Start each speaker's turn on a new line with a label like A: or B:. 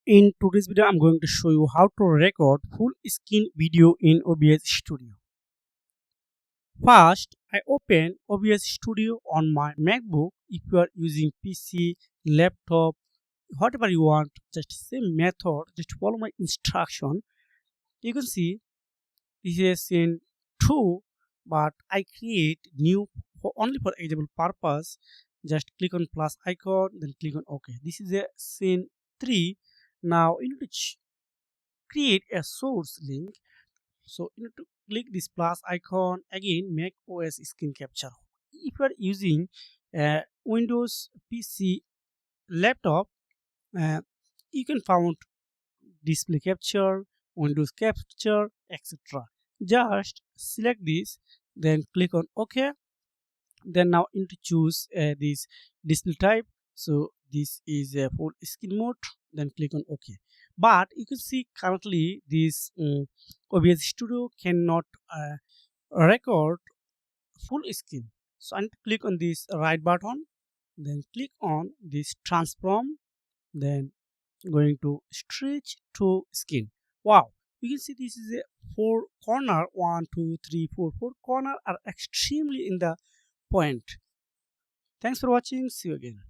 A: In today's video, I'm going to show you how to record full screen video in OBS Studio. First, I open OBS Studio on my MacBook. If you are using PC, laptop, whatever you want, just same method, just follow my instruction. You can see this is scene 2, but I create new only for example purpose. Just click on plus icon, then click on OK. This is a scene 3. Now you need to create a source link. So you need to click this plus icon again, make OS screen capture. If you are using Windows PC laptop, you can find display capture, Windows capture, etc. Just select this, then click on OK. Then now you need to choose this display type. So this is a full screen mode, then click on OK. But you can see currently this OBS Studio cannot record full screen. So I need to click on this right button, then click on this transform, then going to stretch to screen. Wow, you can see this is a 4 corner, 1 2 3 4 corner are extremely in the point. Thanks for watching. See you again.